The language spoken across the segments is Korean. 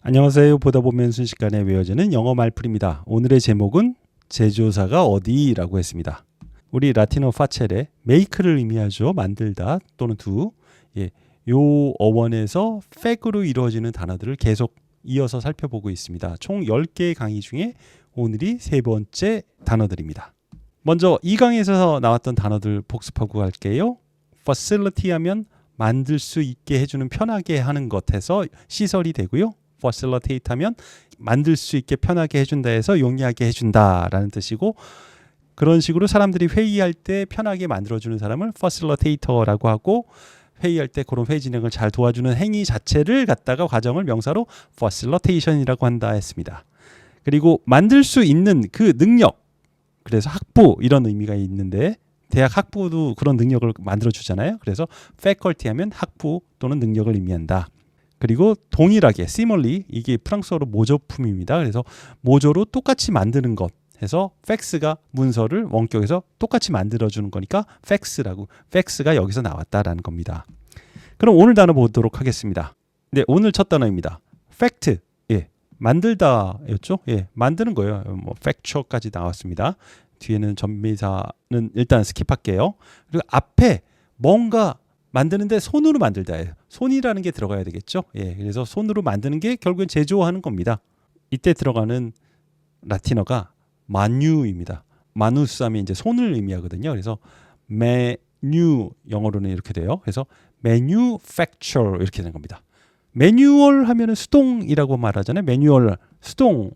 안녕하세요. 보다 보면 순식간에 외워지는 영어 말풀입니다. 오늘의 제목은 제조사가 어디라고 했습니다. 우리 라틴어 파체레 make를 의미하죠. 만들다 또는 do. 요 어원에서 fact으로 이루어지는 단어들을 계속 이어서 살펴보고 있습니다. 총 10개의 강의 중에 오늘이 세 번째 단어들입니다. 먼저 이 강의에서 나왔던 단어들 복습하고 갈게요. facility 하면 만들 수 있게 해주는, 편하게 하는 것에서 시설이 되고요. facilitate 하면 만들 수 있게 편하게 해준다 해서 용이하게 해준다라는 뜻이고, 그런 식으로 사람들이 회의할 때 편하게 만들어주는 사람을 facilitator라고 하고, 회의할 때 그런 회의 진행을 잘 도와주는 행위 자체를 갖다가 과정을 명사로 facilitation이라고 한다 했습니다. 그리고 만들 수 있는 그 능력, 그래서 학부 이런 의미가 있는데 대학 학부도 그런 능력을 만들어주잖아요. 그래서 faculty 하면 학부 또는 능력을 의미한다. 그리고 동일하게 similarly, 이게 프랑스어로 모조품입니다. 그래서 모조로 똑같이 만드는 것 해서 fax가 문서를 원격에서 똑같이 만들어주는 거니까 fax가 여기서 나왔다라는 겁니다. 그럼 오늘 단어 보도록 하겠습니다. 네, 오늘 첫 단어입니다. fact, 만들다였죠. 만드는 거예요. facture까지 나왔습니다. 뒤에는 전미사는 일단 스킵할게요. 그리고 앞에 뭔가 만드는데 손으로 만들다예요. 손이라는 게 들어가야 되겠죠. 그래서 손으로 만드는 게 결국엔 제조하는 겁니다. 이때 들어가는 라틴어가 마뉴입니다. 마누스 하면 이제 손을 의미하거든요. 그래서 메뉴, 영어로는 이렇게 돼요. 그래서 manufacture 이렇게 되는 겁니다. 매뉴얼 하면은 수동이라고 말하잖아요. 매뉴얼, 수동,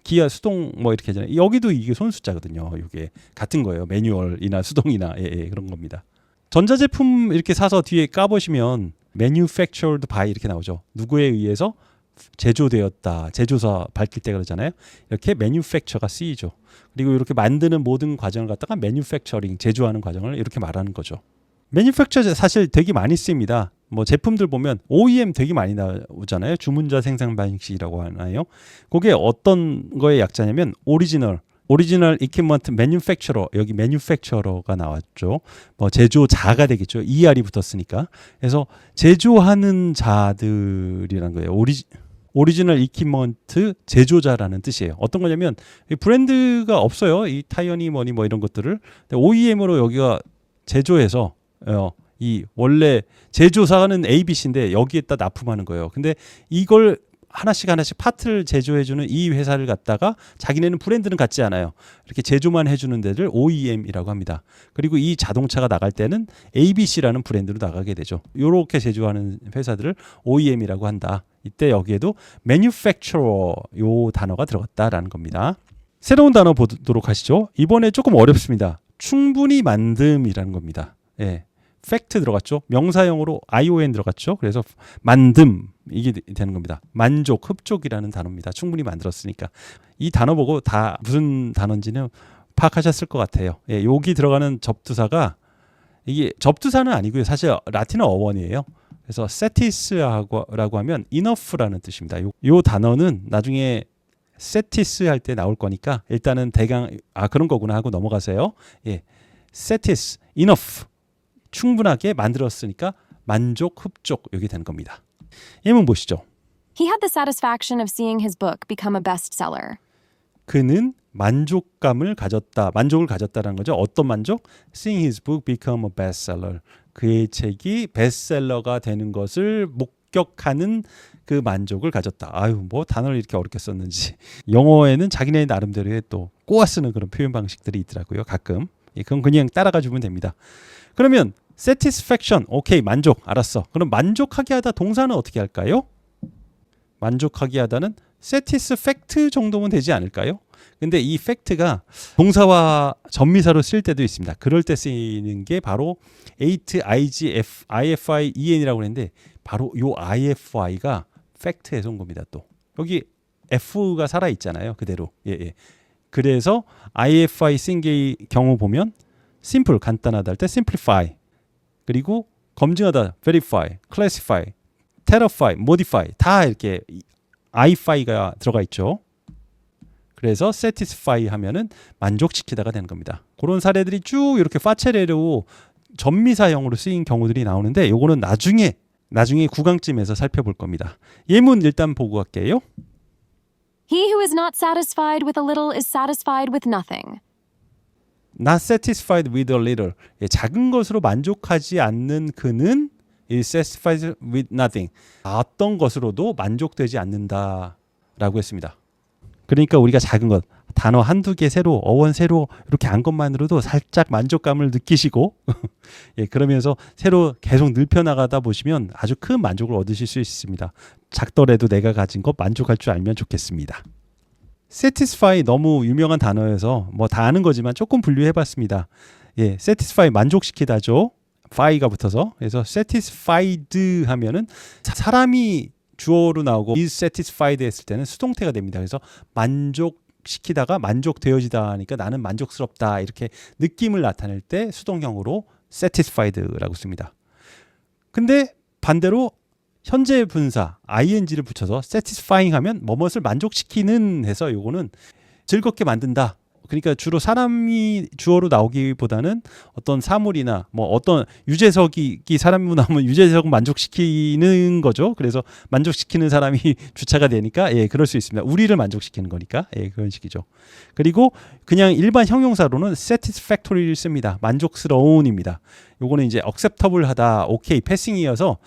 기아 수동 뭐 이렇게 하잖아요. 여기도 이게 손 숫자거든요. 이게 같은 거예요. 매뉴얼이나 수동이나 그런 겁니다. 전자제품 이렇게 사서 뒤에 까보시면 manufactured by 이렇게 나오죠. 누구에 의해서 제조되었다, 제조사 밝힐 때 그러잖아요. 이렇게 manufacture가 쓰이죠. 그리고 이렇게 만드는 모든 과정을 갖다가 manufacturing, 제조하는 과정을 이렇게 말하는 거죠. manufacture 사실 되게 많이 쓰입니다. 뭐 제품들 보면 OEM 되게 많이 나오잖아요. 주문자 생산 방식이라고 하나요? 그게 어떤 거의 약자냐면 오리지널 equipment manufacturer, 여기 manufacturer가 나왔죠. 뭐 제조자가 되겠죠. ER이 붙었으니까. 그래서 제조하는 자들이란 거예요. 오리지널 equipment 제조자라는 뜻이에요. 어떤 거냐면 브랜드가 없어요. 이 타이어니 뭐니 뭐 이런 것들을 OEM으로 여기가 제조해서 이 원래 제조사는 ABC인데 여기에다 납품하는 거예요. 근데 이걸 하나씩 파트를 제조해주는 이 회사를 갖다가 자기네는 브랜드는 갖지 않아요. 이렇게 제조만 해주는 데를 OEM이라고 합니다. 그리고 이 자동차가 나갈 때는 ABC라는 브랜드로 나가게 되죠. 이렇게 제조하는 회사들을 OEM이라고 한다. 이때 여기에도 manufacturer 요 단어가 들어갔다라는 겁니다. 새로운 단어 보도록 하시죠. 이번에 조금 어렵습니다. 충분히 만듦이라는 겁니다. fact 들어갔죠. 명사형으로 ION 들어갔죠. 그래서 만듦 이게 되는 겁니다. 만족, 흡족이라는 단어입니다. 충분히 만들었으니까. 이 단어 보고 다 무슨 단어인지는 파악하셨을 것 같아요. 여기 들어가는 접두사가 이게 접두사는 아니고요. 사실 라틴어 어원이에요. 그래서 satis라고 하면 enough라는 뜻입니다. 요 단어는 나중에 satis 할 때 나올 거니까 일단은 대강 그런 거구나 하고 넘어가세요. satis, enough. 충분하게 만들었으니까 만족, 흡족 여기 되는 겁니다. 예문 보시죠. He had the satisfaction of seeing his book become a bestseller. 그는 만족을 가졌다라는 거죠. 어떤 만족? Seeing his book become a bestseller. 그의 책이 베스트셀러가 되는 것을 목격하는 그 만족을 가졌다. 뭐 단어를 이렇게 어렵게 썼는지. 영어에는 자기네 나름대로의 또 꼬아 쓰는 그런 표현 방식들이 있더라고요. 가끔. 그건 그냥 따라가 주면 됩니다. 그러면 satisfaction, 오케이, 만족, 알았어. 그럼 만족하게 하다 동사는 어떻게 할까요? 만족하게 하다는 satisfact 정도면 되지 않을까요? 근데 이 fact가 동사와 전미사로 쓸 때도 있습니다. 그럴 때 쓰이는 게 바로 ifyen이라고 했는데 바로 요 ify가 fact에서 온 겁니다. 또 여기 f가 살아 있잖아요. 그대로. 그래서 ify 쓴 경우 보면 simple, 간단하다 할 때 simplify, 그리고 검증하다 verify, classify, terrify, modify 다 이렇게 ify가 들어가 있죠. 그래서 satisfy 하면은 만족시키다가 되는 겁니다. 그런 사례들이 쭉 이렇게 파체레로 전미사형으로 쓰인 경우들이 나오는데 요거는 나중에 나중에 9강쯤에서 살펴볼 겁니다. 예문 일단 보고 갈게요. He who is not satisfied with a little is satisfied with nothing. Not satisfied with a little. 작은 것으로 만족하지 않는 그는 is satisfied with nothing. 어떤 것으로도 만족되지 않는다라고 했습니다. 그러니까 우리가 작은 것, 단어 한두 개 새로, 어원 새로 이렇게 안 것만으로도 살짝 만족감을 느끼시고 그러면서 새로 계속 늘펴나가다 보시면 아주 큰 만족을 얻으실 수 있습니다. 작더라도 내가 가진 것 만족할 줄 알면 좋겠습니다. satisfy 너무 유명한 단어여서 뭐 다 아는 거지만 조금 분류해봤습니다. satisfy 만족시키다죠. fy가 붙어서 그래서 satisfied 하면은 사람이 주어로 나오고 is satisfied 했을 때는 수동태가 됩니다. 그래서 만족시키다가 만족되어지다 하니까 나는 만족스럽다 이렇게 느낌을 나타낼 때 수동형으로 satisfied라고 씁니다. 근데 반대로 현재 분사 ing를 붙여서 satisfying 하면 뭐뭇을 만족시키는 해서 요거는 즐겁게 만든다. 그러니까 주로 사람이 주어로 나오기보다는 어떤 사물이나 뭐 어떤 유재석이 사람으로 나오면 유재석은 만족시키는 거죠. 그래서 만족시키는 사람이 주체가 되니까 그럴 수 있습니다. 우리를 만족시키는 거니까 그런 식이죠. 그리고 그냥 일반 형용사로는 satisfactory를 씁니다. 만족스러운입니다. 요거는 이제 acceptable하다, 오케이, 패싱이어서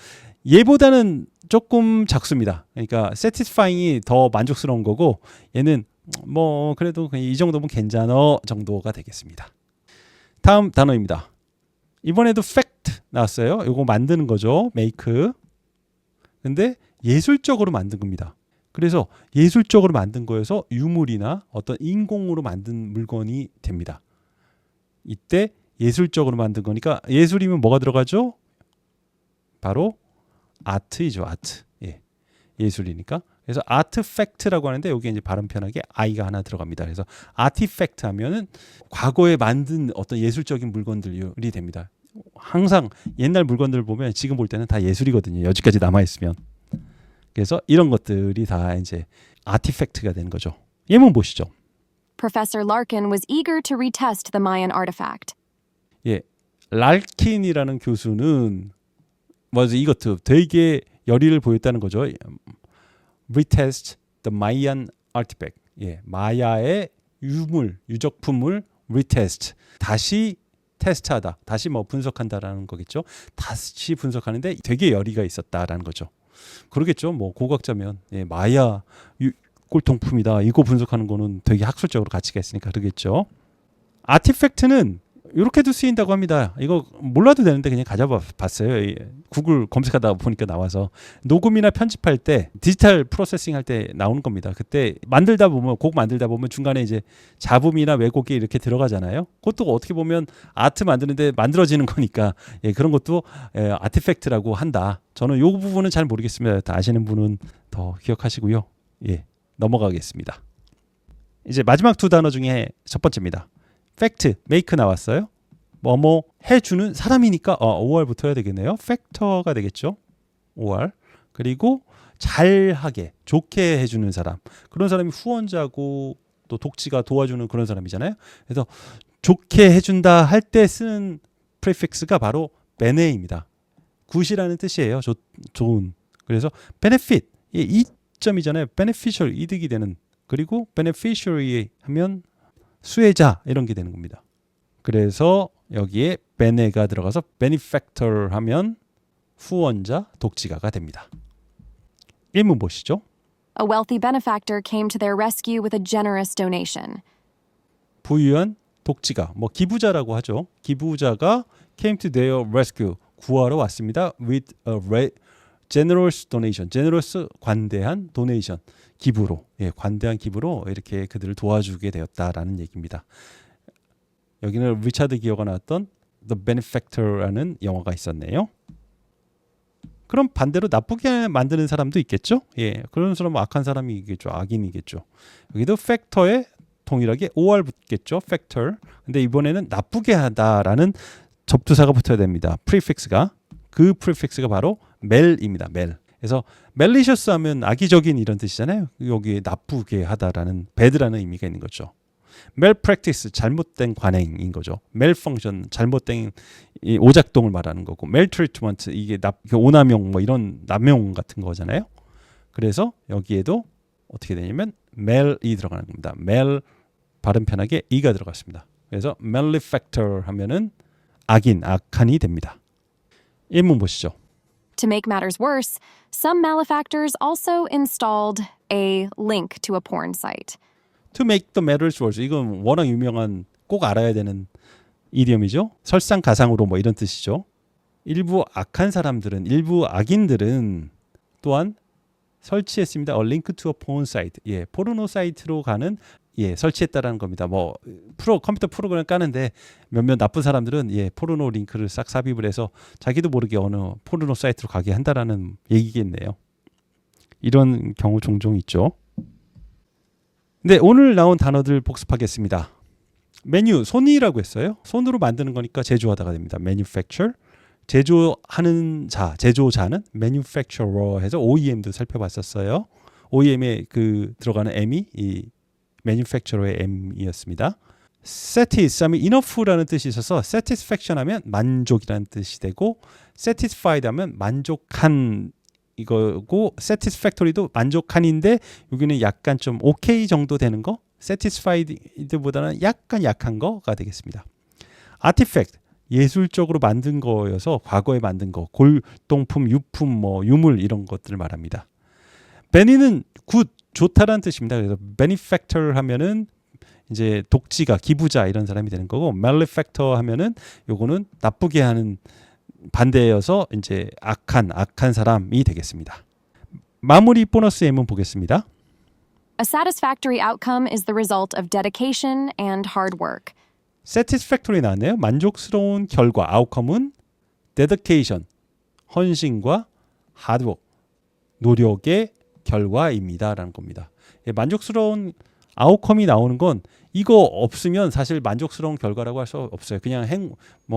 얘보다는 조금 작습니다. 그러니까 satisfying이 더 만족스러운 거고 얘는 뭐 그래도 이 정도면 괜찮어 정도가 되겠습니다. 다음 단어입니다. 이번에도 fact 나왔어요. 이거 만드는 거죠. make. 근데 예술적으로 만든 겁니다. 그래서 예술적으로 만든 거여서 유물이나 어떤 인공으로 만든 물건이 됩니다. 이때 예술적으로 만든 거니까 예술이면 뭐가 들어가죠? 바로 아트이죠. 아트. 예술이니까. 그래서 아트팩트라고 하는데 여기 이제 발음 편하게 i가 하나 들어갑니다. 그래서 아티팩트 하면은 과거에 만든 어떤 예술적인 물건들이 됩니다. 항상 옛날 물건들 보면 지금 볼 때는 다 예술이거든요. 여지까지 남아 있으면. 그래서 이런 것들이 다 이제 아티팩트가 되는 거죠. 예문 보시죠. Professor Larkin was eager to retest the Mayan artifact. 랄킨이라는 교수는 뭐지 이것도 되게 열의를 보였다는 거죠. retest the Mayan artifact. 마야의 유물, 유적품을 retest. 다시 테스트하다. 다시 뭐 분석한다라는 거겠죠. 다시 분석하는데 되게 열의가 있었다라는 거죠. 그러겠죠. 뭐 고고학자면 마야 꼴통품이다. 이거 분석하는 거는 되게 학술적으로 가치가 있으니까 그러겠죠. 아티팩트는 이렇게도 쓰인다고 합니다. 이거 몰라도 되는데 그냥 가져봤어요. 구글 검색하다 보니까 나와서 녹음이나 편집할 때 디지털 프로세싱 할 때 나오는 겁니다. 그때 만들다 보면 곡 만들다 보면 중간에 이제 잡음이나 왜곡이 이렇게 들어가잖아요. 그것도 어떻게 보면 아트 만드는데 만들어지는 거니까 그런 것도 아티팩트라고 한다. 저는 이 부분은 잘 모르겠습니다. 다 아시는 분은 더 기억하시고요. 넘어가겠습니다. 이제 마지막 두 단어 중에 첫 번째입니다. 팩트, make 나왔어요. 뭐뭐 해주는 사람이니까 OR 붙어야 되겠네요. 팩터가 되겠죠. OR. 그리고 잘하게, 좋게 해주는 사람. 그런 사람이 후원자고 또 독지가 도와주는 그런 사람이잖아요. 그래서 좋게 해준다 할 때 쓰는 prefix가 바로 bene입니다. 굿이라는 뜻이에요. 좋은. 그래서 benefit, 이점이잖아요. beneficial, 이득이 되는. 그리고 beneficiary 하면 수혜자 이런 게 되는 겁니다. 그래서 여기에 bene가 들어가서 benefactor 하면 후원자, 독지가가 됩니다. 일문 보시죠. A wealthy benefactor came to their rescue with a generous donation. 부유한 독지가, 뭐 기부자라고 하죠. 기부자가 came to their rescue, 구하러 왔습니다. with a generous donation, generous 관대한 donation, 기부로, 관대한 기부로 이렇게 그들을 도와주게 되었다라는 얘기입니다. 여기는 리차드 기어가 나왔던 The Benefactor라는 영화가 있었네요. 그럼 반대로 나쁘게 만드는 사람도 있겠죠? 그런 사람은 악한 사람이겠죠. 악인이겠죠. 여기도 factor에 동일하게 OR 붙겠죠. factor. 근데 이번에는 나쁘게 하다라는 접두사가 붙어야 됩니다. prefix가. 그 prefix가 바로 mal입니다. mal. 그래서 malicious 하면 악의적인 이런 뜻이잖아요. 여기에 나쁘게 하다라는 bad라는 의미가 있는 거죠. malpractice 잘못된 관행인 거죠. malfunction 잘못된 이 오작동을 말하는 거고 maltreatment 이게 오남용 뭐 이런 남용 같은 거잖아요. 그래서 여기에도 어떻게 되냐면 mal이 들어가는 겁니다. mal 발음 편하게 e가 들어갔습니다. 그래서 malefactor 하면은 악한이 됩니다. 일문 보시죠. To make matters worse, some malefactors also installed a link to a porn site. To make the matters worse. 이건 워낙 유명한 꼭 알아야 되는 이디엄이죠. 설상가상으로 뭐 이런 뜻이죠. 일부 악한 사람들은 일부 악인들은 또한 설치했습니다. A link to a porn site. 예, 포르노 사이트로 가는 설치했다라는 겁니다. 뭐 컴퓨터 프로그램 까는데 몇몇 나쁜 사람들은 포르노 링크를 싹 삽입을 해서 자기도 모르게 어느 포르노 사이트로 가게 한다라는 얘기겠네요. 이런 경우 종종 있죠. 네, 오늘 나온 단어들 복습하겠습니다. 메뉴, 손이라고 했어요. 손으로 만드는 거니까 제조하다가 됩니다. manufacture, 제조하는 자, 제조자는 manufacturer 해서 OEM도 살펴봤었어요. OEM에 들어가는 M이 이 manufacturer의 M이었습니다. satis하면 enough라는 뜻이 있어서 satisfaction 하면 만족이라는 뜻이 되고 satisfied 하면 만족한 이거고 satisfactory도 만족한인데 여기는 약간 좀 오케이 정도 되는 거 satisfied보다는 약간 약한 거가 되겠습니다. artifact 예술적으로 만든 거여서 과거에 만든 거 골동품, 유품, 뭐 유물 이런 것들을 말합니다. 베니는 굿 좋다라는 뜻입니다. 그래서 benefactor 하면은 이제 독지가 기부자 이런 사람이 되는 거고 malefactor 하면은 요거는 나쁘게 하는 반대여서 이제 악한 사람이 되겠습니다. 마무리 보너스 M은 보겠습니다. A satisfactory outcome is the result of dedication and hard work. satisfactory 나왔네요. 만족스러운 결과 outcome은 dedication 헌신과 hard work 노력의 결과입니다라는 겁니다. 만족스러운 아웃컴이 나오는 건 이거 없으면 사실 만족스러운 결과라고 할 수 없어요. 그냥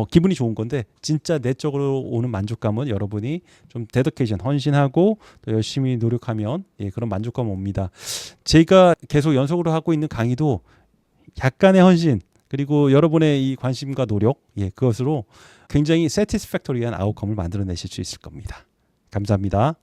기분이 좋은 건데 진짜 내적으로 오는 만족감은 여러분이 좀 데디케이션 헌신하고 또 열심히 노력하면 그런 만족감 옵니다. 제가 계속 연속으로 하고 있는 강의도 약간의 헌신 그리고 여러분의 이 관심과 노력 그것으로 굉장히 satisfactory한 아웃컴을 만들어내실 수 있을 겁니다. 감사합니다.